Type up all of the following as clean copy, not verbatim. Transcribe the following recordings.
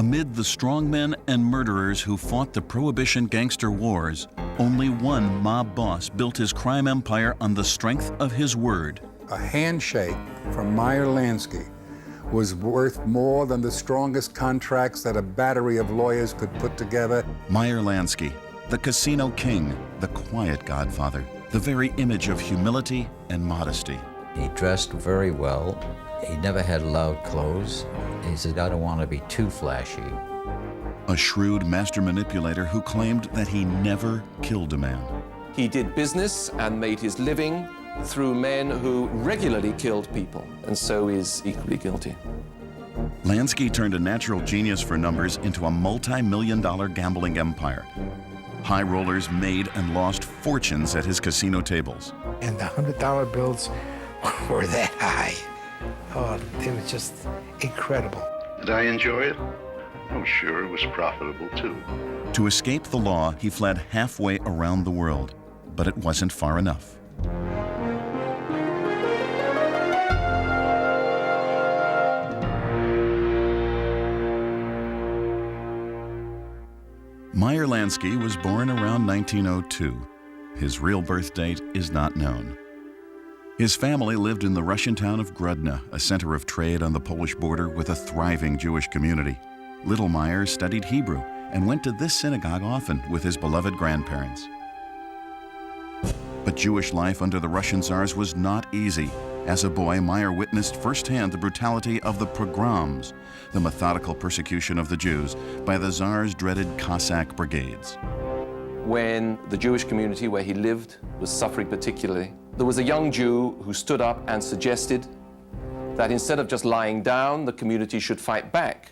Amid the strongmen and murderers who fought the Prohibition gangster wars, only one mob boss built his crime empire on the strength of his word. A handshake from Meyer Lansky was worth more than the strongest contracts that a battery of lawyers could put together. Meyer Lansky, the casino king, the quiet godfather, the very image of humility and modesty. He dressed very well. He never had loud clothes. He said, I don't want to be too flashy. A shrewd master manipulator who claimed that he never killed a man. He did business and made his living through men who regularly killed people, and so is equally guilty. Lansky turned a natural genius for numbers into a multi-million-dollar gambling empire. High rollers made and lost fortunes at his casino tables. And the $100 bills were that high. Oh, it was just incredible. Did I enjoy it? Oh, sure, it was profitable too. To escape the law, he fled halfway around the world, but it wasn't far enough. Meyer Lansky was born around 1902. His real birth date is not known. His family lived in the Russian town of Grodno, a center of trade on the Polish border with a thriving Jewish community. Little Meyer studied Hebrew and went to this synagogue often with his beloved grandparents. But Jewish life under the Russian Tsars was not easy. As a boy, Meyer witnessed firsthand the brutality of the pogroms, the methodical persecution of the Jews by the Tsar's dreaded Cossack brigades. When the Jewish community where he lived was suffering particularly, there was a young Jew who stood up and suggested that instead of just lying down, the community should fight back,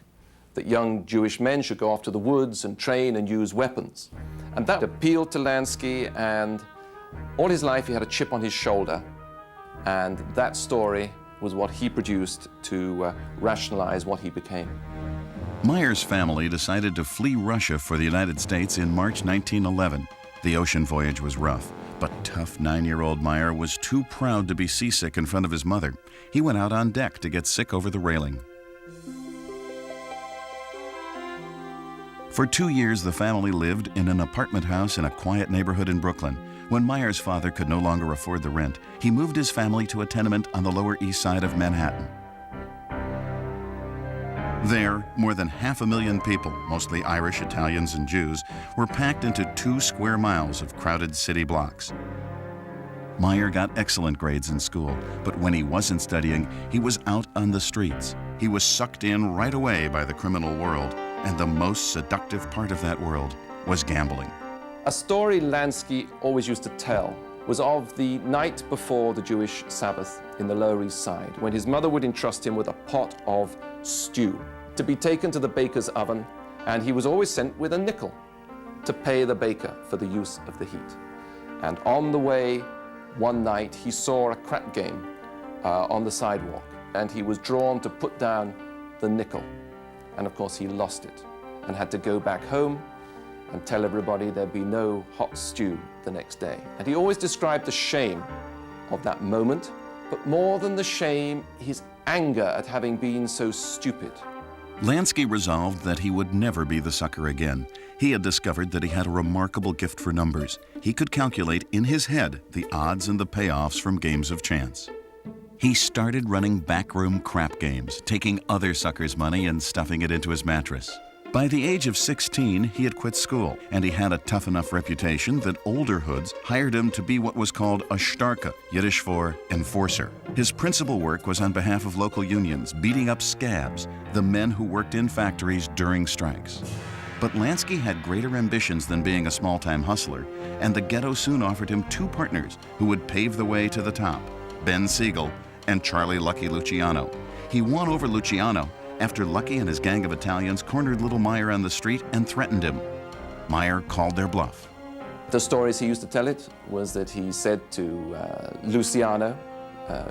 that young Jewish men should go off to the woods and train and use weapons. And that appealed to Lansky, and all his life he had a chip on his shoulder, and that story was what he produced to rationalize what he became. Meyer's family decided to flee Russia for the United States in March 1911. The ocean voyage was rough, but tough 9-year-old Meyer was too proud to be seasick in front of his mother. He went out on deck to get sick over the railing. For 2 years, the family lived in an apartment house in a quiet neighborhood in Brooklyn. When Meyer's father could no longer afford the rent, he moved his family to a tenement on the Lower East Side of Manhattan. There, more than 500,000 people, mostly Irish, Italians, and Jews, were packed into 2 square miles of crowded city blocks. Meyer got excellent grades in school, but when he wasn't studying, he was out on the streets. He was sucked in right away by the criminal world, and the most seductive part of that world was gambling. A story Lansky always used to tell was of the night before the Jewish Sabbath in the Lower East Side, when his mother would entrust him with a pot of stew to be taken to the baker's oven, and he was always sent with a nickel to pay the baker for the use of the heat. And on the way, one night, he saw a crack game on the sidewalk, and he was drawn to put down the nickel. And of course, he lost it and had to go back home and tell everybody there'd be no hot stew the next day. And he always described the shame of that moment, but more than the shame, his anger at having been so stupid. Lansky resolved that he would never be the sucker again. He had discovered that he had a remarkable gift for numbers. He could calculate in his head the odds and the payoffs from games of chance. He started running backroom crap games, taking other suckers' money and stuffing it into his mattress. By the age of 16, he had quit school, and he had a tough enough reputation that older hoods hired him to be what was called a shtarka, Yiddish for enforcer. His principal work was on behalf of local unions, beating up scabs, the men who worked in factories during strikes. But Lansky had greater ambitions than being a small-time hustler, and the ghetto soon offered him 2 partners who would pave the way to the top, Ben Siegel and Charlie Lucky Luciano. He won over Luciano after Lucky and his gang of Italians cornered little Meyer on the street and threatened him. Meyer called their bluff. The stories he used to tell it was that he said to Luciano,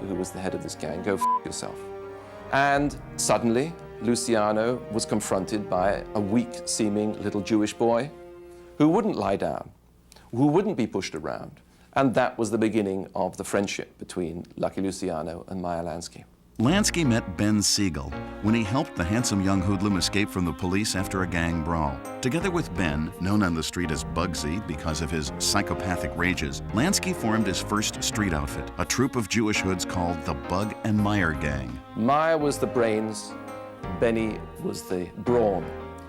who was the head of this gang, "Go f*** yourself." And suddenly, Luciano was confronted by a weak-seeming little Jewish boy who wouldn't lie down, who wouldn't be pushed around. And that was the beginning of the friendship between Lucky Luciano and Meyer Lansky. Lansky met Ben Siegel, when he helped the handsome young hoodlum escape from the police after a gang brawl. Together with Ben, known on the street as Bugsy because of his psychopathic rages, Lansky formed his first street outfit, a troupe of Jewish hoods called the Bug and Meyer Gang. Meyer was the brains, Benny was the brawn.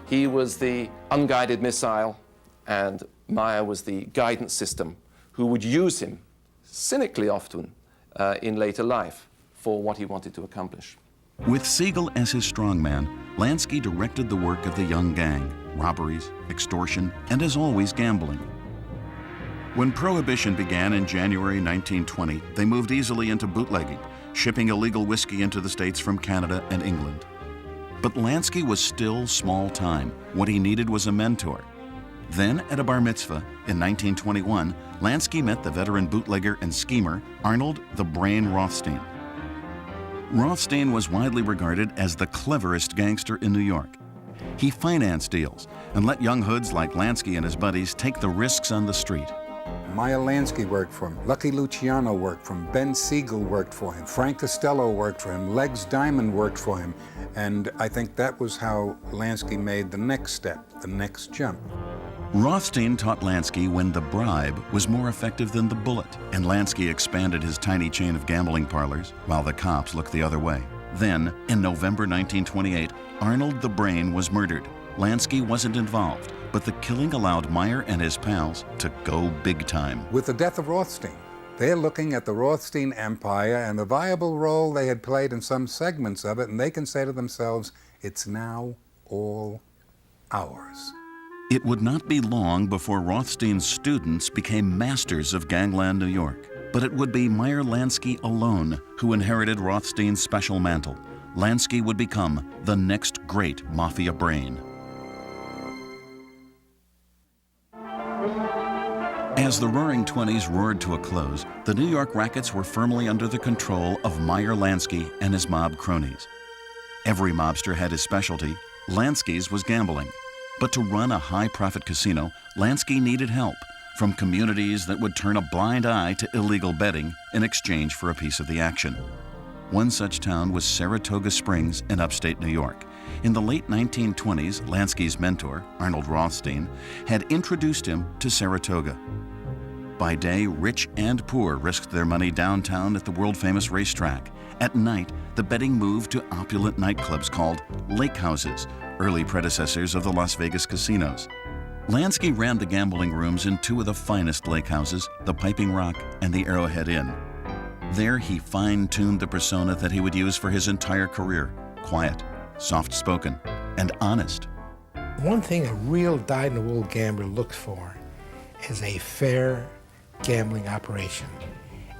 He was the unguided missile, and Meyer was the guidance system, who would use him, cynically often, in later life for what he wanted to accomplish. With Siegel as his strongman, Lansky directed the work of the young gang, robberies, extortion, and as always, gambling. When Prohibition began in January 1920, they moved easily into bootlegging, shipping illegal whiskey into the States from Canada and England. But Lansky was still small time. What he needed was a mentor. Then, at a bar mitzvah in 1921, Lansky met the veteran bootlegger and schemer, Arnold the Brain Rothstein. Rothstein was widely regarded as the cleverest gangster in New York. He financed deals and let young hoods like Lansky and his buddies take the risks on the street. Meyer Lansky worked for him. Lucky Luciano worked for him. Ben Siegel worked for him. Frank Costello worked for him. Legs Diamond worked for him. And I think that was how Lansky made the next step, the next jump. Rothstein taught Lansky when the bribe was more effective than the bullet, and Lansky expanded his tiny chain of gambling parlors while the cops looked the other way. Then, in November 1928, Arnold the Brain was murdered. Lansky wasn't involved, but the killing allowed Meyer and his pals to go big time. With the death of Rothstein, they're looking at the Rothstein empire and the viable role they had played in some segments of it, and they can say to themselves, it's now all ours. It would not be long before Rothstein's students became masters of gangland New York. But it would be Meyer Lansky alone who inherited Rothstein's special mantle. Lansky would become the next great mafia brain. As the Roaring Twenties roared to a close, the New York rackets were firmly under the control of Meyer Lansky and his mob cronies. Every mobster had his specialty. Lansky's was gambling. But to run a high-profit casino, Lansky needed help from communities that would turn a blind eye to illegal betting in exchange for a piece of the action. One such town was Saratoga Springs in upstate New York. In the late 1920s, Lansky's mentor, Arnold Rothstein, had introduced him to Saratoga. By day, rich and poor risked their money downtown at the world-famous racetrack. At night, the betting moved to opulent nightclubs called lake houses, early predecessors of the Las Vegas casinos. Lansky ran the gambling rooms in two of the finest lake houses, the Piping Rock and the Arrowhead Inn. There he fine-tuned the persona that he would use for his entire career: quiet, soft-spoken, and honest. One thing a real dyed-in-the-wool gambler looks for is a fair gambling operation.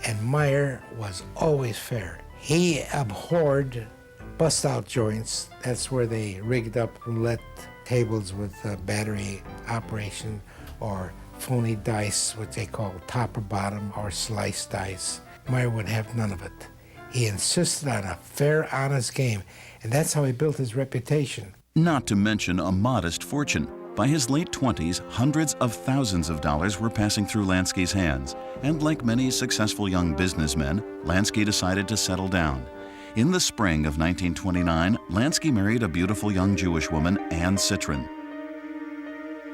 And Meyer was always fair. He abhorred bust-out joints. That's where they rigged up roulette tables with battery operation, or phony dice, which they call top or bottom, or slice dice. Meyer would have none of it. He insisted on a fair, honest game, and that's how he built his reputation. Not to mention a modest fortune. By his late 20s, hundreds of thousands of dollars were passing through Lansky's hands, and like many successful young businessmen, Lansky decided to settle down. In the spring of 1929, Lansky married a beautiful young Jewish woman, Anne Citron.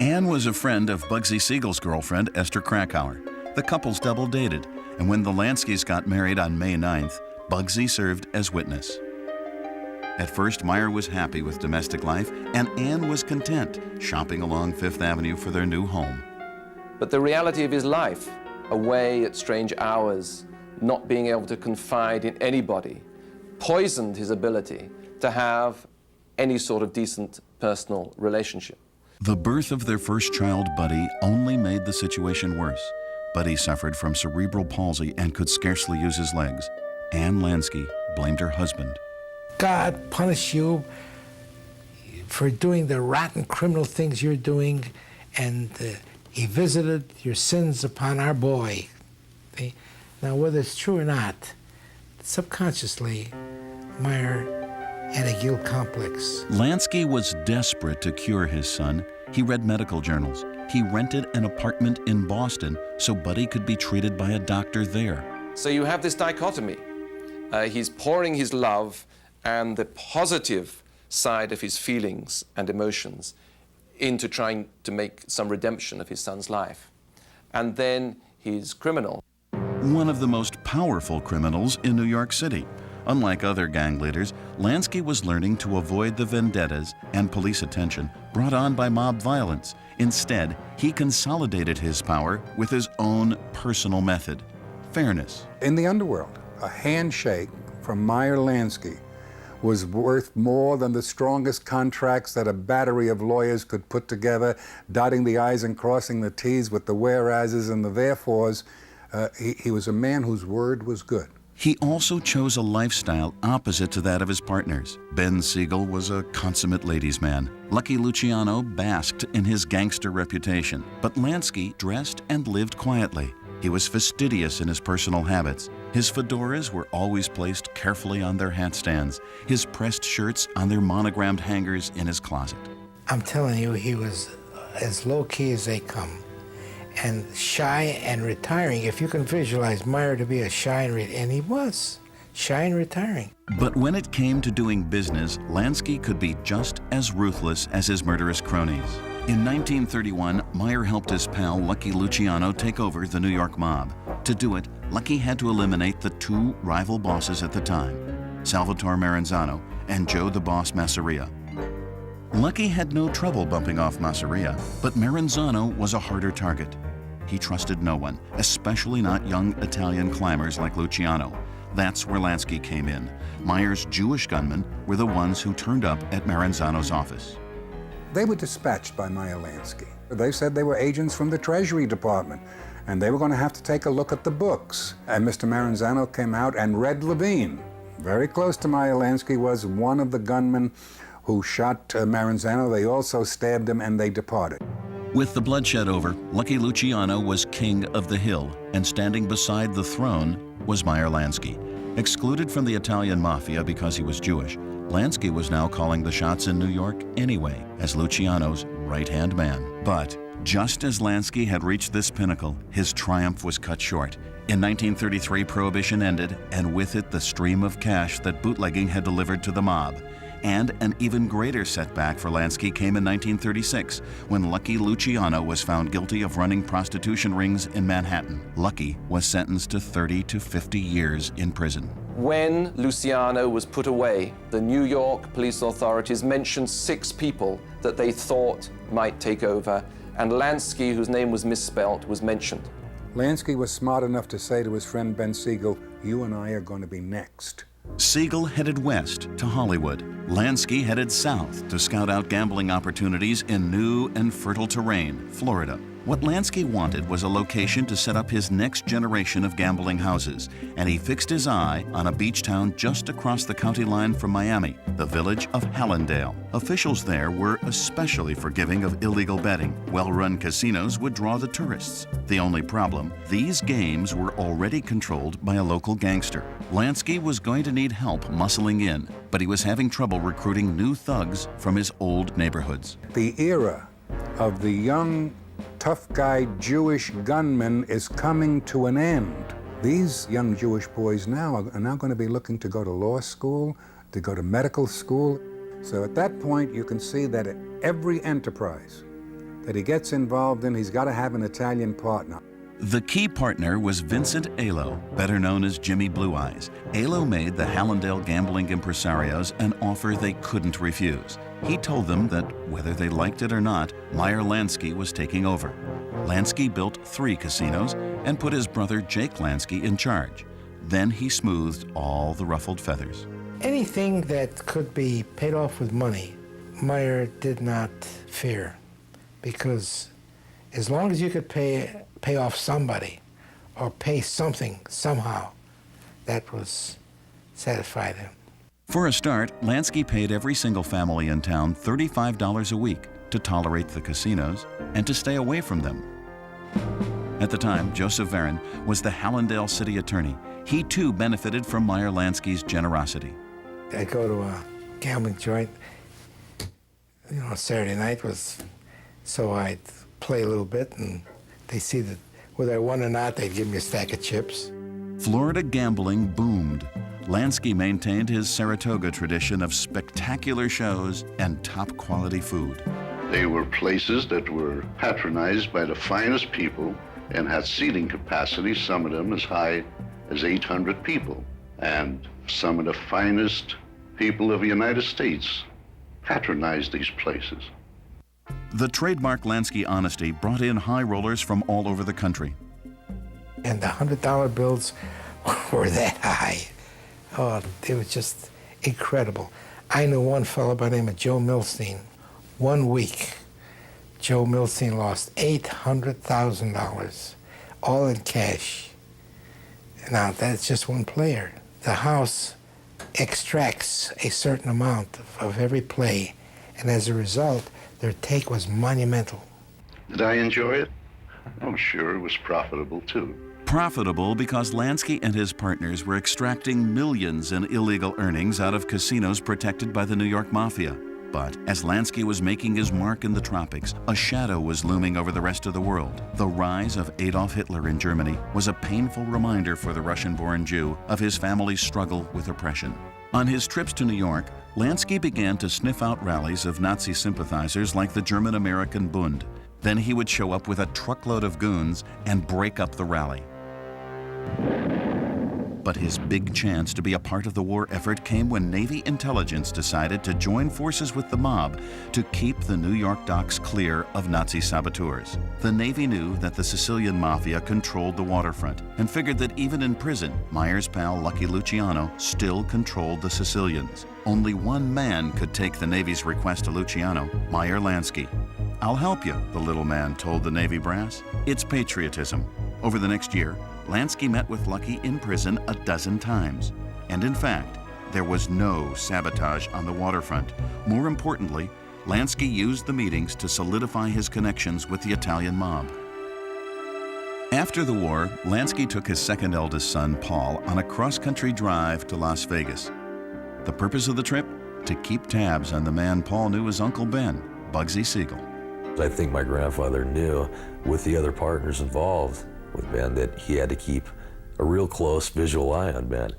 Anne was a friend of Bugsy Siegel's girlfriend, Esther Krakauer. The couples double dated, and when the Lanskys got married on May 9th, Bugsy served as witness. At first, Meyer was happy with domestic life, and Anne was content, shopping along Fifth Avenue for their new home. But the reality of his life, away at strange hours, not being able to confide in anybody, poisoned his ability to have any sort of decent personal relationship. The birth of their first child, Buddy, only made the situation worse. Buddy suffered from cerebral palsy and could scarcely use his legs. Anne Lansky blamed her husband. God punish you for doing the rotten criminal things you're doing, and he visited your sins upon our boy. Now, whether it's true or not, subconsciously, Meyer had a guilt complex. Lansky was desperate to cure his son. He read medical journals. He rented an apartment in Boston so Buddy could be treated by a doctor there. So you have this dichotomy. He's pouring his love and the positive side of his feelings and emotions into trying to make some redemption of his son's life. And then he's criminal. One of the most powerful criminals in New York City. Unlike other gang leaders, Lansky was learning to avoid the vendettas and police attention brought on by mob violence. Instead, he consolidated his power with his own personal method: fairness. In the underworld, a handshake from Meyer Lansky was worth more than the strongest contracts that a battery of lawyers could put together, dotting the I's and crossing the T's with the whereases and the therefores. He was a man whose word was good. He also chose a lifestyle opposite to that of his partners. Ben Siegel was a consummate ladies' man. Lucky Luciano basked in his gangster reputation, but Lansky dressed and lived quietly. He was fastidious in his personal habits. His fedoras were always placed carefully on their hat stands, his pressed shirts on their monogrammed hangers in his closet. I'm telling you, he was as low-key as they come, and shy and retiring. If you can visualize Meyer to be a shy and he was shy and retiring. But when it came to doing business, Lansky could be just as ruthless as his murderous cronies. In 1931, Meyer helped his pal Lucky Luciano take over the New York mob. To do it, Lucky had to eliminate the two rival bosses at the time, Salvatore Maranzano and Joe the Boss Masseria. Lucky had no trouble bumping off Masseria, but Maranzano was a harder target. He trusted no one, especially not young Italian climbers like Luciano. That's where Lansky came in. Meyer's Jewish gunmen were the ones who turned up at Maranzano's office. They were dispatched by Meyer Lansky. They said they were agents from the Treasury Department, and they were going to have to take a look at the books. And Mr. Maranzano came out, and Red Levine, very close to Meyer Lansky, was one of the gunmen who shot Maranzano. They also stabbed him, and they departed. With the bloodshed over, Lucky Luciano was king of the hill, and standing beside the throne was Meyer Lansky. Excluded from the Italian mafia because he was Jewish, Lansky was now calling the shots in New York anyway, as Luciano's right-hand man. But just as Lansky had reached this pinnacle, his triumph was cut short. In 1933, Prohibition ended, and with it the stream of cash that bootlegging had delivered to the mob. And an even greater setback for Lansky came in 1936, when Lucky Luciano was found guilty of running prostitution rings in Manhattan. Lucky was sentenced to 30 to 50 years in prison. When Luciano was put away, the New York police authorities mentioned 6 people that they thought might take over, and Lansky, whose name was misspelt, was mentioned. Lansky was smart enough to say to his friend Ben Siegel, "You and I are going to be next." Siegel headed west to Hollywood. Lansky headed south to scout out gambling opportunities in new and fertile terrain, Florida. What Lansky wanted was a location to set up his next generation of gambling houses, and he fixed his eye on a beach town just across the county line from Miami, the village of Hallandale. Officials there were especially forgiving of illegal betting. Well-run casinos would draw the tourists. The only problem, these games were already controlled by a local gangster. Lansky was going to need help muscling in, but he was having trouble recruiting new thugs from his old neighborhoods. The era of the young, tough guy Jewish gunman is coming to an end. These young Jewish boys now are now going to be looking to go to law school, to go to medical school. So at that point, you can see that at every enterprise that he gets involved in, he's got to have an Italian partner. The key partner was Vincent Alo, better known as Jimmy Blue Eyes. Alo made the Hallandale gambling impresarios an offer they couldn't refuse. He told them that whether they liked it or not, Meyer Lansky was taking over. Lansky built 3 casinos and put his brother Jake Lansky in charge. Then he smoothed all the ruffled feathers. Anything that could be paid off with money, Meyer did not fear, because as long as you could pay off somebody or pay something somehow, that was satisfied him. For a start, Lansky paid every single family in town $35 a week to tolerate the casinos and to stay away from them. At the time, Joseph Varon was the Hallandale city attorney. He too benefited from Meyer Lansky's generosity. I'd go to a gambling joint, Saturday night was, so I'd play a little bit, and they see that whether I won or not, they'd give me a stack of chips. Florida gambling boomed. Lansky maintained his Saratoga tradition of spectacular shows and top-quality food. They were places that were patronized by the finest people and had seating capacity, some of them as high as 800 people. And some of the finest people of the United States patronized these places. The trademark Lansky honesty brought in high rollers from all over the country. And the $100 bills were that high. Oh, it was just incredible. I knew one fellow by the name of Joe Milstein. 1 week, Joe Milstein lost $800,000, all in cash. Now, that's just one player. The house extracts a certain amount of every play, and as a result, their take was monumental. Did I enjoy it? Oh, sure, it was profitable too. Profitable because Lansky and his partners were extracting millions in illegal earnings out of casinos protected by the New York Mafia. But as Lansky was making his mark in the tropics, a shadow was looming over the rest of the world. The rise of Adolf Hitler in Germany was a painful reminder for the Russian-born Jew of his family's struggle with oppression. On his trips to New York, Lansky began to sniff out rallies of Nazi sympathizers like the German-American Bund. Then he would show up with a truckload of goons and break up the rally. But his big chance to be a part of the war effort came when Navy intelligence decided to join forces with the mob to keep the New York docks clear of Nazi saboteurs. The Navy knew that the Sicilian Mafia controlled the waterfront and figured that even in prison, Meyer's pal Lucky Luciano still controlled the Sicilians. Only one man could take the Navy's request to Luciano, Meyer Lansky. "I'll help you," the little man told the Navy brass. It's patriotism. Over the next year, Lansky met with Lucky in prison 12 times. And in fact, there was no sabotage on the waterfront. More importantly, Lansky used the meetings to solidify his connections with the Italian mob. After the war, Lansky took his second eldest son, Paul, on a cross-country drive to Las Vegas. The purpose of the trip? To keep tabs on the man Paul knew as Uncle Ben, Bugsy Siegel. I think my grandfather knew, with the other partners involved with Ben, that he had to keep a real close visual eye on Ben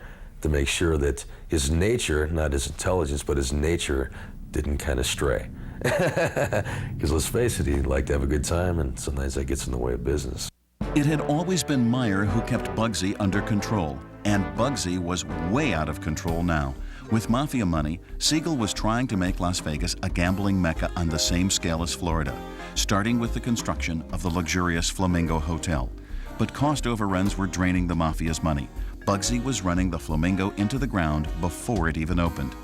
to make sure that his nature, not his intelligence, but his nature didn't kind of stray. Because let's face it, he'd like to have a good time, and sometimes that gets in the way of business. It had always been Meyer who kept Bugsy under control, and Bugsy was way out of control now. With mafia money, Siegel was trying to make Las Vegas a gambling mecca on the same scale as Florida, starting with the construction of the luxurious Flamingo Hotel. But cost overruns were draining the mafia's money. Bugsy was running the Flamingo into the ground before it even opened.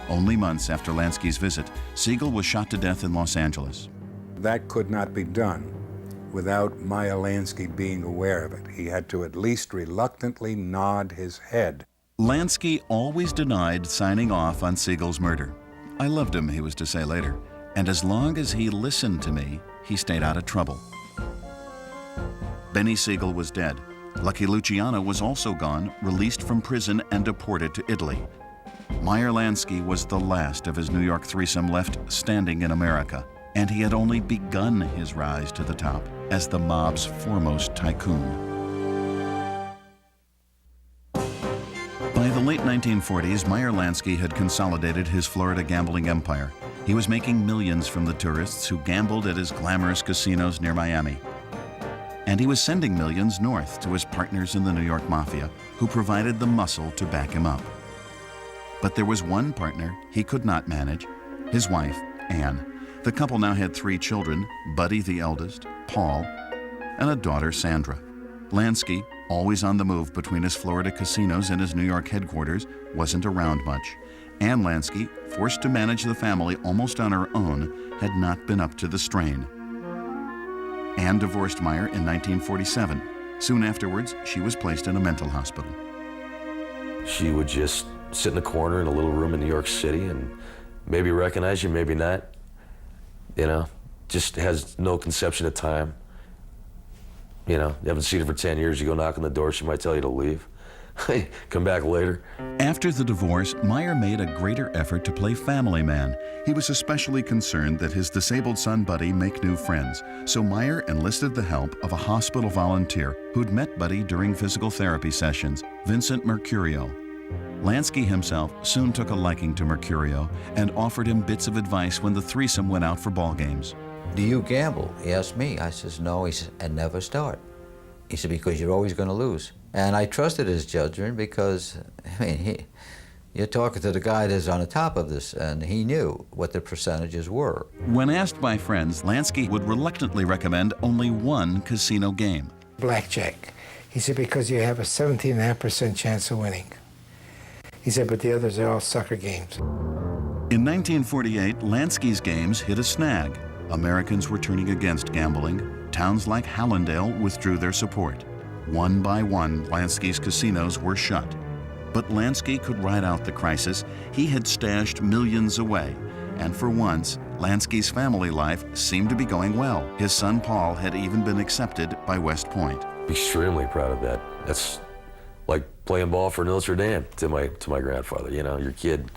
Only months after Lansky's visit, Siegel was shot to death in Los Angeles. That could not be done without Meyer Lansky being aware of it. He had to at least reluctantly nod his head. Lansky always denied signing off on Siegel's murder. "I loved him," he was to say later, "and as long as he listened to me, he stayed out of trouble." Benny Siegel was dead. Lucky Luciano was also gone, released from prison and deported to Italy. Meyer Lansky was the last of his New York threesome left standing in America, and he had only begun his rise to the top as the mob's foremost tycoon. By the late 1940s, Meyer Lansky had consolidated his Florida gambling empire. He was making millions from the tourists who gambled at his glamorous casinos near Miami. And he was sending millions north to his partners in the New York Mafia, who provided the muscle to back him up. But there was one partner he could not manage, his wife, Anne. The couple now had 3 children, Buddy the eldest, Paul, and a daughter, Sandra. Lansky, always on the move between his Florida casinos and his New York headquarters, wasn't around much. Anne Lansky, forced to manage the family almost on her own, had not been up to the strain. Anne divorced Meyer in 1947. Soon afterwards, she was placed in a mental hospital. She would just sit in a corner in a little room in New York City and maybe recognize you, maybe not. You know, just has no conception of time. You know, you haven't seen her for 10 years, you go knock on the door, she might tell you to leave. Come back later. After the divorce, Meyer made a greater effort to play family man. He was especially concerned that his disabled son Buddy make new friends, so Meyer enlisted the help of a hospital volunteer who'd met Buddy during physical therapy sessions, Vincent Mercurio. Lansky himself soon took a liking to Mercurio and offered him bits of advice when the threesome went out for ball games. Do you gamble? He asked me. I says, no. He says, and never start. He said, because you're always going to lose. And I trusted his judgment because, I mean, you're talking to the guy that's on the top of this, and he knew what the percentages were. When asked by friends, Lansky would reluctantly recommend only one casino game. Blackjack. He said, because you have a 17.5% chance of winning. He said, but the others are all sucker games. In 1948, Lansky's games hit a snag. Americans were turning against gambling. Towns like Hallandale withdrew their support. One by one, Lansky's casinos were shut. But Lansky could ride out the crisis. He had stashed millions away. And for once, Lansky's family life seemed to be going well. His son Paul had even been accepted by West Point. Extremely proud of that. That's like playing ball for Notre Dame to my grandfather. You know, your kid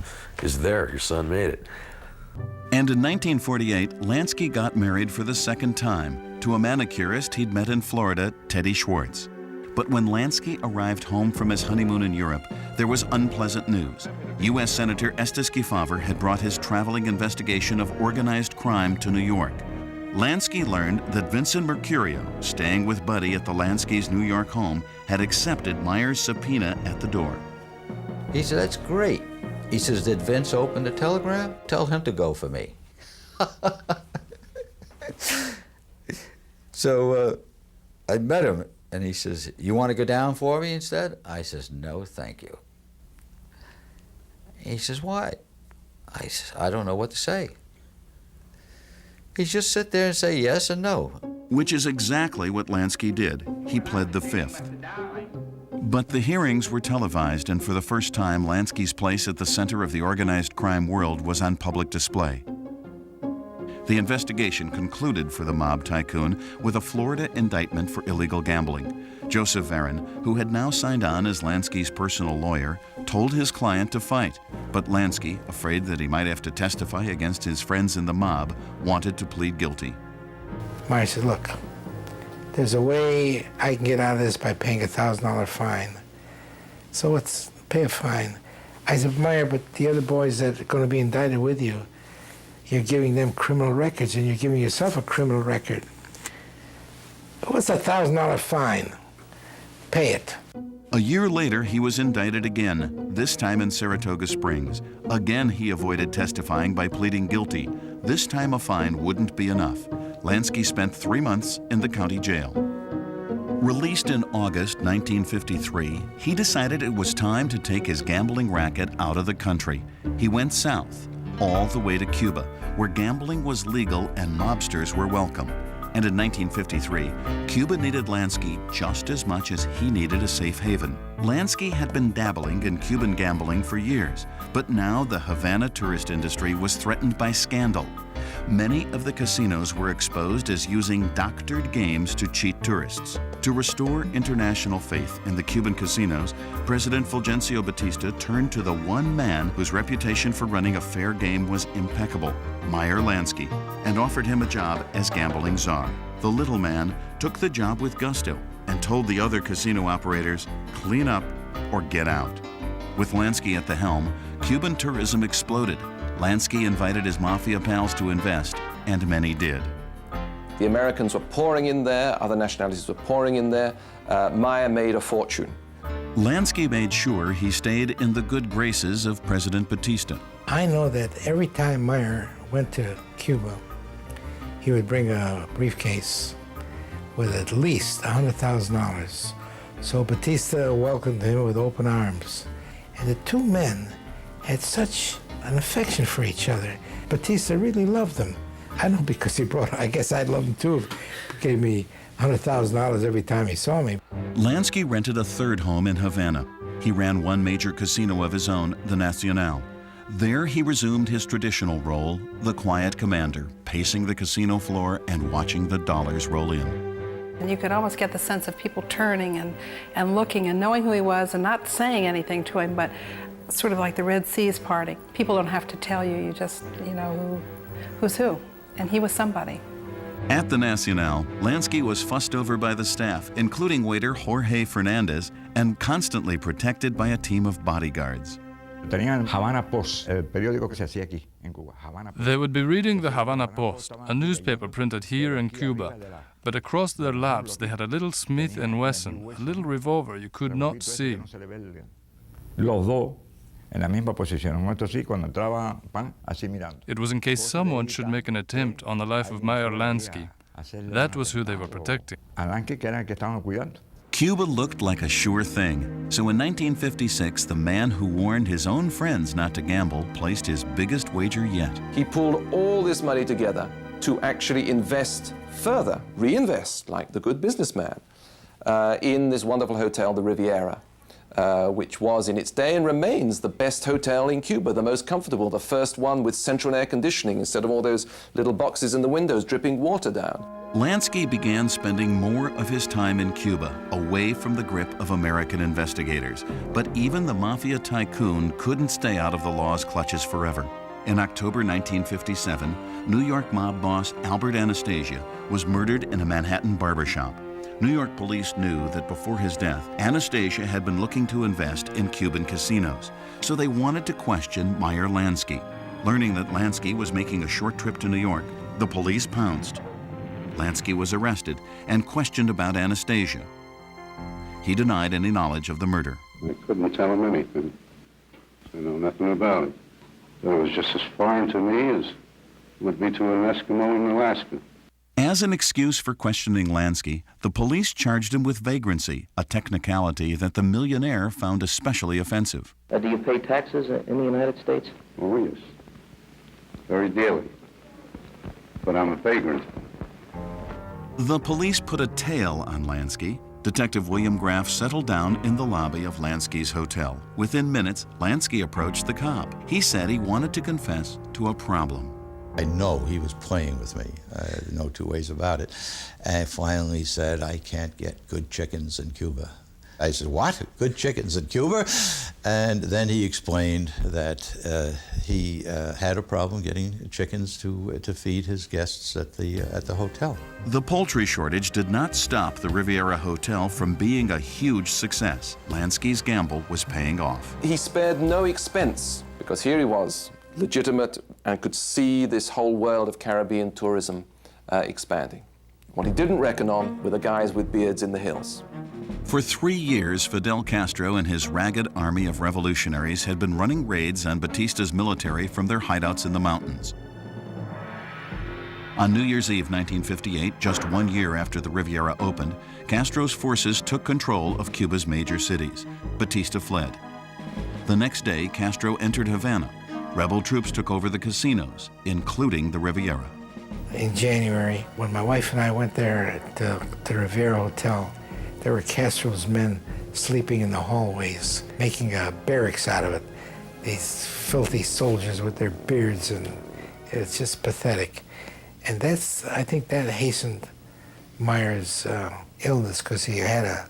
is there, your son made it. And in 1948, Lansky got married for the second time to a manicurist he'd met in Florida, Teddy Schwartz. But when Lansky arrived home from his honeymoon in Europe, there was unpleasant news. U.S. Senator Estes Kefauver had brought his traveling investigation of organized crime to New York. Lansky learned that Vincent Mercurio, staying with Buddy at the Lansky's New York home, had accepted Meyer's subpoena at the door. He said, that's great. He says, did Vince open the telegram? Tell him to go for me. So I met him, and he says, you want to go down for me instead? I says, no, thank you. He says, why? I says, I don't know what to say. He just sit there and say yes and no. Which is exactly what Lansky did. He pled the fifth. But the hearings were televised, and for the first time, Lansky's place at the center of the organized crime world was on public display. The investigation concluded for the mob tycoon with a Florida indictment for illegal gambling. Joseph Varon, who had now signed on as Lansky's personal lawyer, told his client to fight. But Lansky, afraid that he might have to testify against his friends in the mob, wanted to plead guilty. Meyer said, look, there's a way I can get out of this by paying a $1,000 fine. So let's pay a fine. I said, Meyer, but the other boys that are going to be indicted with you, you're giving them criminal records and you're giving yourself a criminal record. What's a $1,000 fine? Pay it. A year later, he was indicted again, this time in Saratoga Springs. Again, he avoided testifying by pleading guilty. This time, a fine wouldn't be enough. Lansky spent 3 months in the county jail. Released in August 1953, he decided it was time to take his gambling racket out of the country. He went south, all the way to Cuba, where gambling was legal and mobsters were welcome. And in 1953, Cuba needed Lansky just as much as he needed a safe haven. Lansky had been dabbling in Cuban gambling for years, but now the Havana tourist industry was threatened by scandal. Many of the casinos were exposed as using doctored games to cheat tourists. To restore international faith in the Cuban casinos, President Fulgencio Batista turned to the one man whose reputation for running a fair game was impeccable, Meyer Lansky, and offered him a job as gambling czar. The little man took the job with gusto and told the other casino operators, clean up or get out. With Lansky at the helm, Cuban tourism exploded. Lansky invited his mafia pals to invest, and many did. The Americans were pouring in there, other nationalities were pouring in there. Meyer made a fortune. Lansky made sure he stayed in the good graces of President Batista. I know that every time Meyer went to Cuba, he would bring a briefcase with at least $100,000. So Batista welcomed him with open arms. And the two men had such an affection for each other. Batista really loved them. I know because he brought, I guess I'd love him too if he gave me $100,000 every time he saw me. Lansky rented a third home in Havana. He ran one major casino of his own, the Nacional. There he resumed his traditional role, the quiet commander, pacing the casino floor and watching the dollars roll in. And you could almost get the sense of people turning and looking and knowing who he was and not saying anything to him, but sort of like the Red Sea's parting. People don't have to tell you, you just, you know who's who. And he was somebody. At the Nacional, Lansky was fussed over by the staff, including waiter Jorge Fernandez, and constantly protected by a team of bodyguards. Tenían Havana Post, el periódico que se hacía aquí en Cuba. Havana Post. They would be reading the Havana Post, a newspaper printed here in Cuba. But across their laps they had a little Smith & Wesson, a little revolver you could not see. Los dos en la misma posición. Un momento así, cuando entraba pan, así mirando. It was in case someone should make an attempt on the life of Meyer Lansky. That was who they were protecting. A Lansky, que era el que estaban cuidando. Cuba looked like a sure thing. So in 1956, the man who warned his own friends not to gamble placed his biggest wager yet. He pulled all this money together to actually invest further, reinvest, like the good businessman, in this wonderful hotel, the Riviera, which was in its day and remains the best hotel in Cuba, the most comfortable, the first one with central air conditioning instead of all those little boxes in the windows dripping water down. Lansky began spending more of his time in Cuba, away from the grip of American investigators. But even the mafia tycoon couldn't stay out of the law's clutches forever. In October 1957, New York mob boss Albert Anastasia was murdered in a Manhattan barbershop. New York police knew that before his death, Anastasia had been looking to invest in Cuban casinos, so they wanted to question Meyer Lansky. Learning that Lansky was making a short trip to New York, the police pounced. Lansky was arrested and questioned about Anastasia. He denied any knowledge of the murder. I couldn't tell him anything. I know nothing about it. But it was just as foreign to me as it would be to an Eskimo in Alaska. As an excuse for questioning Lansky, the police charged him with vagrancy, a technicality that the millionaire found especially offensive. Do you pay taxes in the United States? Oh, yes. Very dearly. But I'm a vagrant. The police put a tail on Lansky. Detective William Graff settled down in the lobby of Lansky's hotel. Within minutes, Lansky approached the cop. He said he wanted to confess to a problem. I know he was playing with me, no two ways about it. And finally said, I can't get good chickens in Cuba. I said, what? Good chickens in Cuba? And then he explained that he had a problem getting chickens to feed his guests at the hotel. The poultry shortage did not stop the Riviera Hotel from being a huge success. Lansky's gamble was paying off. He spared no expense because here he was, legitimate, and could see this whole world of Caribbean tourism expanding. What he didn't reckon on were the guys with beards in the hills. For 3 years, Fidel Castro and his ragged army of revolutionaries had been running raids on Batista's military from their hideouts in the mountains. On New Year's Eve 1958, just 1 year after the Riviera opened, Castro's forces took control of Cuba's major cities. Batista fled. The next day, Castro entered Havana. Rebel troops took over the casinos, including the Riviera. In January, when my wife and I went there to the Riviera Hotel, there were Castro's men sleeping in the hallways, making a barracks out of it. These filthy soldiers with their beards, and it's just pathetic. And I think that hastened Meyer's illness, because he had a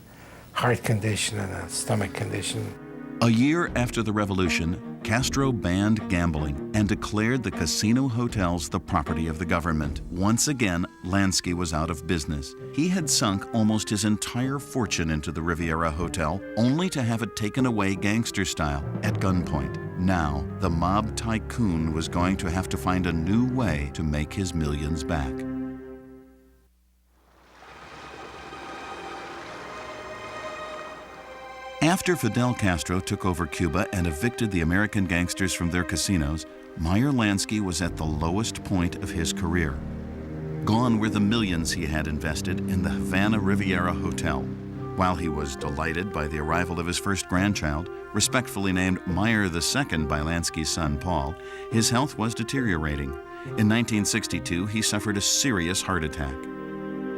heart condition and a stomach condition. A year after the revolution, Castro banned gambling and declared the casino hotels the property of the government. Once again, Lansky was out of business. He had sunk almost his entire fortune into the Riviera Hotel, only to have it taken away gangster style at gunpoint. Now, the mob tycoon was going to have to find a new way to make his millions back. After Fidel Castro took over Cuba and evicted the American gangsters from their casinos, Meyer Lansky was at the lowest point of his career. Gone were the millions he had invested in the Havana Riviera Hotel. While he was delighted by the arrival of his first grandchild, respectfully named Meyer II by Lansky's son Paul, his health was deteriorating. In 1962, he suffered a serious heart attack.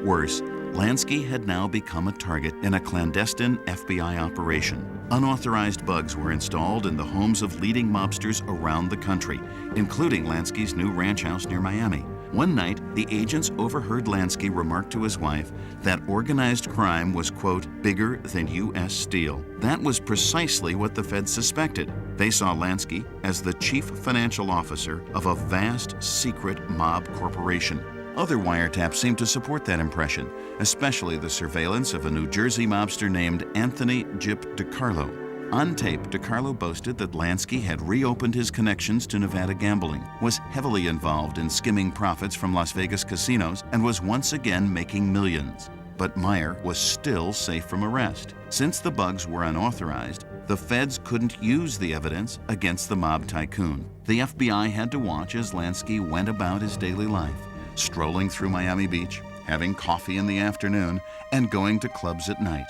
Worse, Lansky had now become a target in a clandestine FBI operation. Unauthorized bugs were installed in the homes of leading mobsters around the country, including Lansky's new ranch house near Miami. One night, the agents overheard Lansky remark to his wife that organized crime was, quote, bigger than U.S. Steel. That was precisely what the feds suspected. They saw Lansky as the chief financial officer of a vast secret mob corporation. other wiretaps seemed to support that impression, especially the surveillance of a New Jersey mobster named Anthony Gyp DiCarlo. On tape, DiCarlo boasted that Lansky had reopened his connections to Nevada gambling, was heavily involved in skimming profits from Las Vegas casinos, and was once again making millions. But Meyer was still safe from arrest. Since the bugs were unauthorized, the feds couldn't use the evidence against the mob tycoon. The FBI had to watch as Lansky went about his daily life, strolling through Miami Beach, having coffee in the afternoon, and going to clubs at night.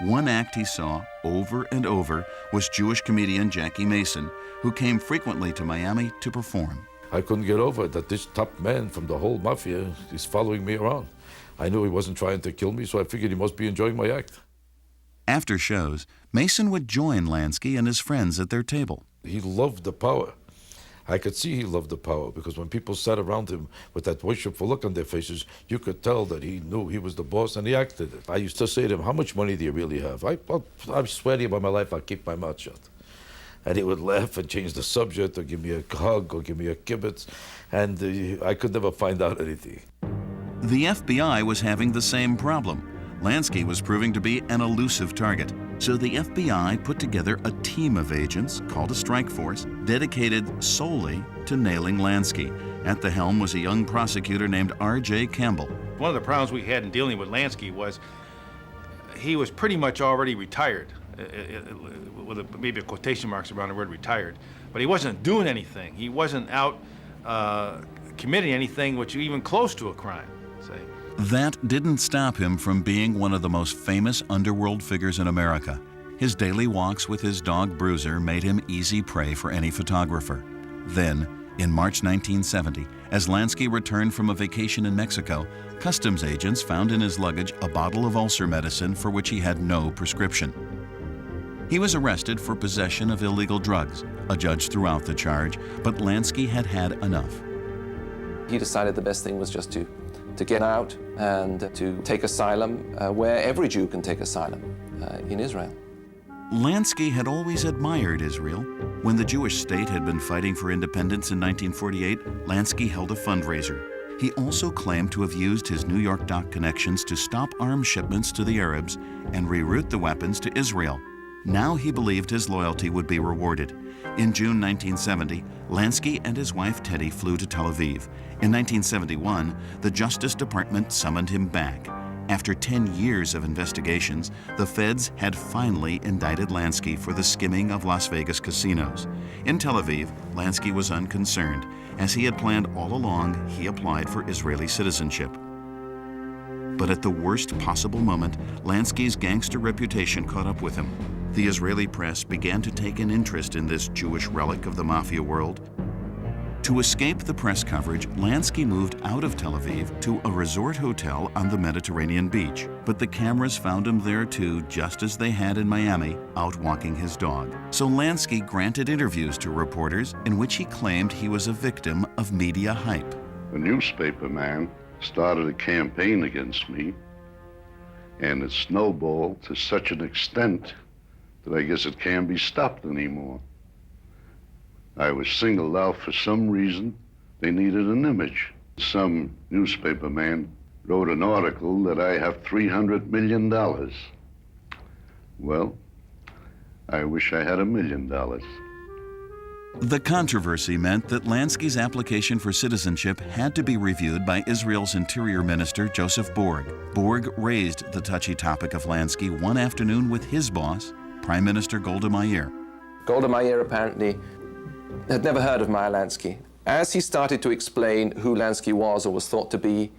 One act he saw over and over was Jewish comedian Jackie Mason, who came frequently to Miami to perform. I couldn't get over it that this top man from the whole mafia is following me around. I knew he wasn't trying to kill me, so I figured he must be enjoying my act. After shows, Mason would join Lansky and his friends at their table. He loved the power. I could see he loved the power because when people sat around him with that worshipful look on their faces, you could tell that he knew he was the boss and he acted it. I used to say to him, "How much money do you really have?" I swear to you by my life, I'll keep my mouth shut. And he would laugh and change the subject or give me a hug or give me a kibitz, and I could never find out anything. The FBI was having the same problem. Lansky was proving to be an elusive target. So the FBI put together a team of agents called a strike force dedicated solely to nailing Lansky. At the helm was a young prosecutor named R.J. Campbell. One of the problems we had in dealing with Lansky was he was pretty much already retired, with maybe a quotation marks around the word retired, but he wasn't doing anything. He wasn't out committing anything which was even close to a crime, say. That didn't stop him from being one of the most famous underworld figures in America. His daily walks with his dog Bruiser made him easy prey for any photographer. Then, in March 1970, as Lansky returned from a vacation in Mexico, customs agents found in his luggage a bottle of ulcer medicine for which he had no prescription. He was arrested for possession of illegal drugs. A judge threw out the charge, but Lansky had had enough. He decided the best thing was just to get out and to take asylum where every Jew can take asylum, in Israel. Lansky had always admired Israel. When the Jewish state had been fighting for independence in 1948, Lansky held a fundraiser. He also claimed to have used his New York dock connections to stop arms shipments to the Arabs and reroute the weapons to Israel. Now he believed his loyalty would be rewarded. In June 1970, Lansky and his wife Teddy flew to Tel Aviv. In 1971, the Justice Department summoned him back. After 10 years of investigations, the feds had finally indicted Lansky for the skimming of Las Vegas casinos. In Tel Aviv, Lansky was unconcerned. As he had planned all along, he applied for Israeli citizenship. But at the worst possible moment, Lansky's gangster reputation caught up with him. The Israeli press began to take an interest in this Jewish relic of the mafia world. To escape the press coverage, Lansky moved out of Tel Aviv to a resort hotel on the Mediterranean beach. But the cameras found him there too, just as they had in Miami, out walking his dog. So Lansky granted interviews to reporters in which he claimed he was a victim of media hype. A newspaper man started a campaign against me, and it snowballed to such an extent that I guess it can't be stopped anymore. I was singled out for some reason. They needed an image. Some newspaper man wrote an article that I have $300 million. Well, I wish I had $1 million. The controversy meant that Lansky's application for citizenship had to be reviewed by Israel's Interior Minister, Joseph Borg. Borg raised the touchy topic of Lansky one afternoon with his boss, Prime Minister Golda Meir. Golda Meir apparently had never heard of Meyer Lansky. As he started to explain who Lansky was or was thought to be,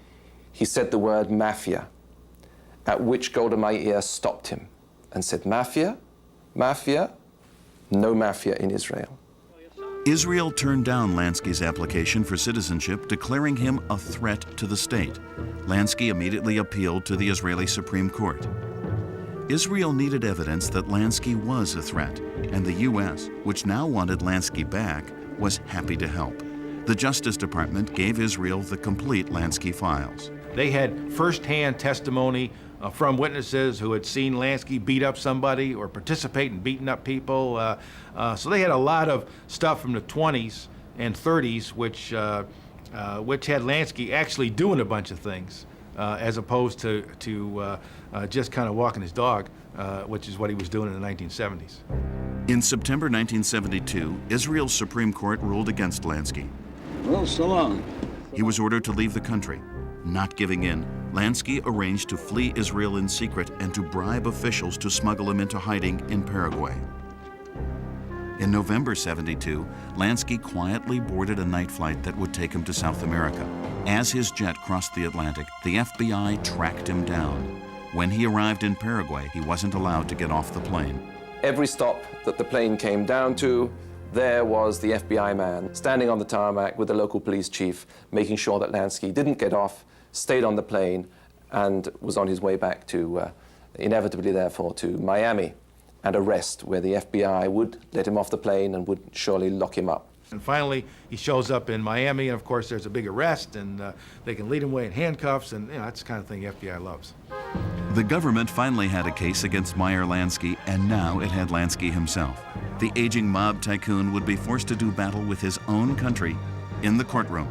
he said the word mafia, at which Golda Meir stopped him and said, "Mafia? Mafia? No mafia in Israel." Israel turned down Lansky's application for citizenship, declaring him a threat to the state. Lansky immediately appealed to the Israeli Supreme Court. Israel needed evidence that Lansky was a threat, and the U.S., which now wanted Lansky back, was happy to help. The Justice Department gave Israel the complete Lansky files. They had first-hand testimony from witnesses who had seen Lansky beat up somebody or participate in beating up people. So they had a lot of stuff from the 20s and 30s which which had Lansky actually doing a bunch of things, as opposed to just kind of walking his dog, which is what he was doing in the 1970s. In September 1972, Israel's Supreme Court ruled against Lansky. Well, so long. He was ordered to leave the country. Not giving in, Lansky arranged to flee Israel in secret and to bribe officials to smuggle him into hiding in Paraguay. In November '72, Lansky quietly boarded a night flight that would take him to South America. As his jet crossed the Atlantic, the FBI tracked him down. When he arrived in Paraguay, he wasn't allowed to get off the plane. Every stop that the plane came down to, there was the FBI man standing on the tarmac with the local police chief, making sure that Lansky didn't get off, stayed on the plane, and was on his way back to, inevitably therefore, to Miami and arrest, where the FBI would let him off the plane and would surely lock him up. And finally, he shows up in Miami, and of course there's a big arrest, and they can lead him away in handcuffs, and that's the kind of thing the FBI loves. The government finally had a case against Meyer Lansky, and now it had Lansky himself. The aging mob tycoon would be forced to do battle with his own country in the courtroom.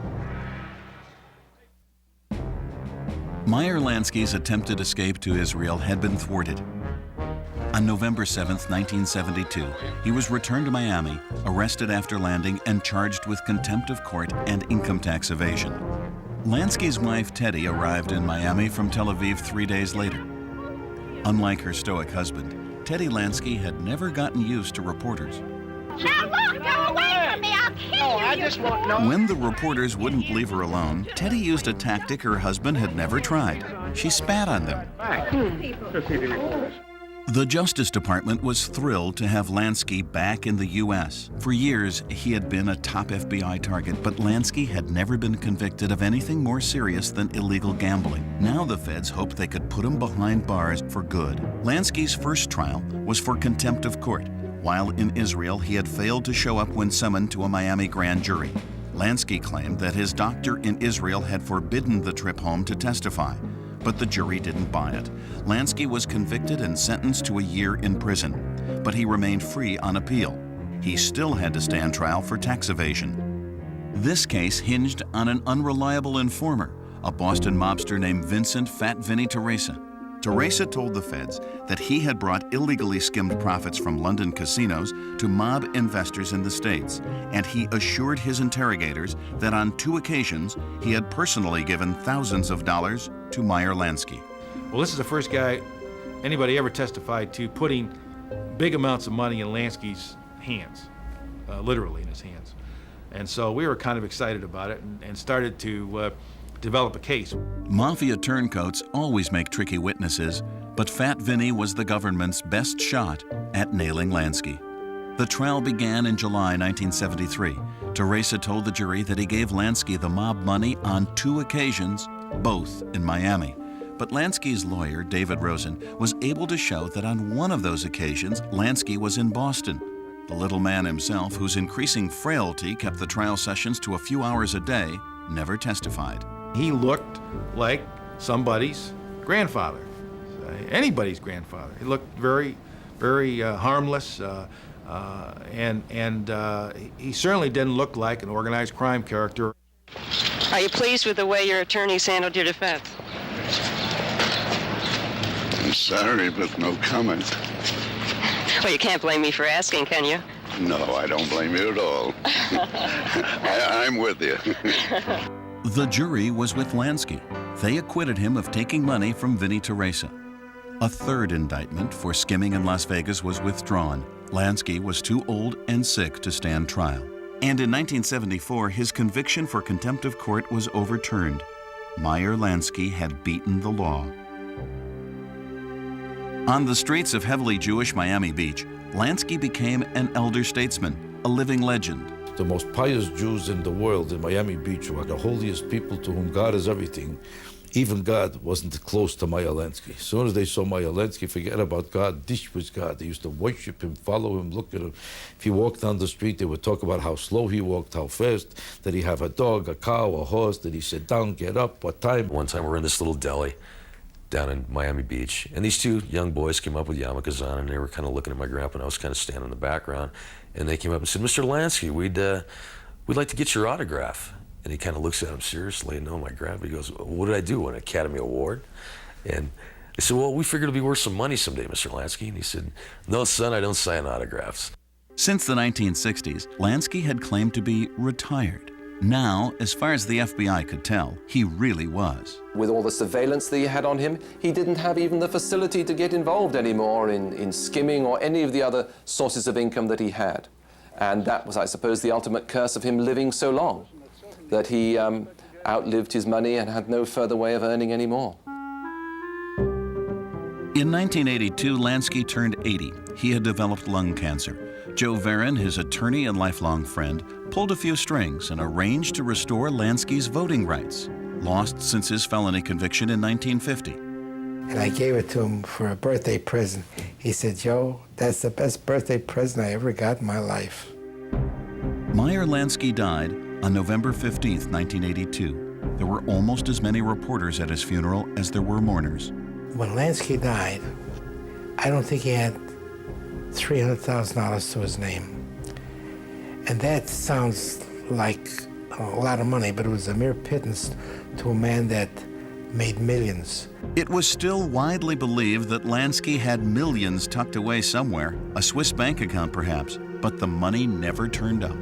Meyer Lansky's attempted escape to Israel had been thwarted. On November 7, 1972, he was returned to Miami, arrested after landing, and charged with contempt of court and income tax evasion. Lansky's wife, Teddy, arrived in Miami from Tel Aviv 3 days later. Unlike her stoic husband, Teddy Lansky had never gotten used to reporters. Now look, go away from me, I'll kill you. I just want no. When the reporters wouldn't leave her alone, Teddy used a tactic her husband had never tried. She spat on them. The Justice Department was thrilled to have Lansky back in the U.S. For years, he had been a top FBI target, but Lansky had never been convicted of anything more serious than illegal gambling. Now the feds hoped they could put him behind bars for good. Lansky's first trial was for contempt of court. While in Israel, he had failed to show up when summoned to a Miami grand jury. Lansky claimed that his doctor in Israel had forbidden the trip home to testify, but the jury didn't buy it. Lansky was convicted and sentenced to a year in prison, but he remained free on appeal. He still had to stand trial for tax evasion. This case hinged on an unreliable informer, a Boston mobster named Vincent Fat Vinny Teresa. Teresa told the feds that he had brought illegally skimmed profits from London casinos to mob investors in the States, and he assured his interrogators that on 2 occasions he had personally given thousands of dollars to Meyer Lansky. Well, this is the first guy anybody ever testified to putting big amounts of money in Lansky's hands, literally in his hands. And so we were kind of excited about it and started to develop a case. Mafia turncoats always make tricky witnesses, but Fat Vinny was the government's best shot at nailing Lansky. The trial began in July 1973. Teresa told the jury that he gave Lansky the mob money on 2 occasions, both in Miami. But Lansky's lawyer, David Rosen, was able to show that on one of those occasions, Lansky was in Boston. The little man himself, whose increasing frailty kept the trial sessions to a few hours a day, never testified. He looked like somebody's grandfather, anybody's grandfather. He looked very, very harmless, and he certainly didn't look like an organized crime character. Are you pleased with the way your attorneys handled your defense? I'm sorry, but no comment. Well, you can't blame me for asking, can you? No, I don't blame you at all. I'm with you. The jury was with Lansky. They acquitted him of taking money from Vinny Teresa. A third indictment for skimming in Las Vegas was withdrawn. Lansky was too old and sick to stand trial. And in 1974, his conviction for contempt of court was overturned. Meyer Lansky had beaten the law. On the streets of heavily Jewish Miami Beach, Lansky became an elder statesman, a living legend. The most pious Jews in the world in Miami Beach were the holiest people to whom God is everything. Even God wasn't close to Meyer Lansky. As soon as they saw Meyer Lansky, forget about God. This was God. They used to worship him, follow him, look at him. If he walked down the street, they would talk about how slow he walked, how fast. Did he have a dog, a cow, a horse? Did he sit down, get up, what time? One time we're in this little deli down in Miami Beach, and these 2 young boys came up with yarmulkes on, and they were kind of looking at my grandpa, and I was kind of standing in the background, and they came up and said, "Mr. Lansky, we'd like to get your autograph." And he kind of looks at him seriously, and no, my grandpa, he goes, what did I do, an Academy Award? And I said, well, we figured it'd be worth some money someday, Mr. Lansky. And he said, no, son, I don't sign autographs. Since the 1960s, Lansky had claimed to be retired. Now, as far as the FBI could tell, he really was. With all the surveillance that he had on him, he didn't have even the facility to get involved anymore in skimming or any of the other sources of income that he had. And that was, I suppose, the ultimate curse of him living so long, that he outlived his money and had no further way of earning any more. In 1982, Lansky turned 80. He had developed lung cancer. Joe Varon, his attorney and lifelong friend, pulled a few strings and arranged to restore Lansky's voting rights, lost since his felony conviction in 1950. And I gave it to him for a birthday present. He said, Joe, that's the best birthday present I ever got in my life. Meyer Lansky died on November 15th, 1982. There were almost as many reporters at his funeral as there were mourners. When Lansky died, I don't think he had $300,000 to his name. And that sounds like a lot of money, but it was a mere pittance to a man that made millions. It was still widely believed that Lansky had millions tucked away somewhere, a Swiss bank account perhaps, but the money never turned up.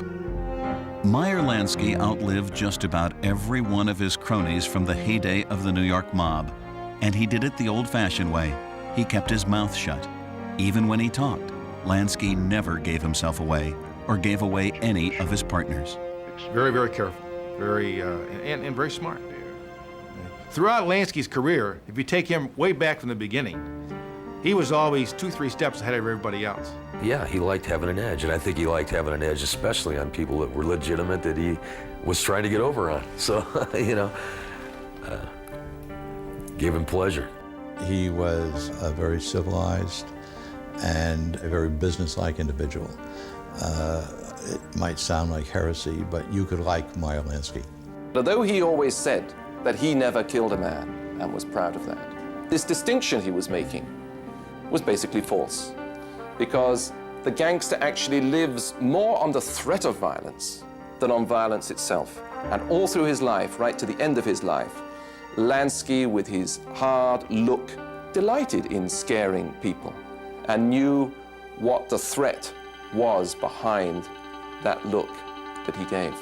Meyer Lansky outlived just about every one of his cronies from the heyday of the New York mob, and he did it the old-fashioned way. He kept his mouth shut. Even when he talked, Lansky never gave himself away or gave away any of his partners. Very, very careful, and very smart. Throughout Lansky's career, if you take him way back from the beginning, he was always 2-3 steps ahead of everybody else. Yeah, he liked having an edge, and I think he liked having an edge, especially on people that were legitimate that he was trying to get over on. So, you know, gave him pleasure. He was a very civilized and a very businesslike individual. It might sound like heresy, but you could like Meyer Lansky. Although he always said that he never killed a man and was proud of that, this distinction he was making was basically false, because the gangster actually lives more on the threat of violence than on violence itself. And all through his life, right to the end of his life, Lansky, with his hard look, delighted in scaring people and knew what the threat was behind that look that he gave.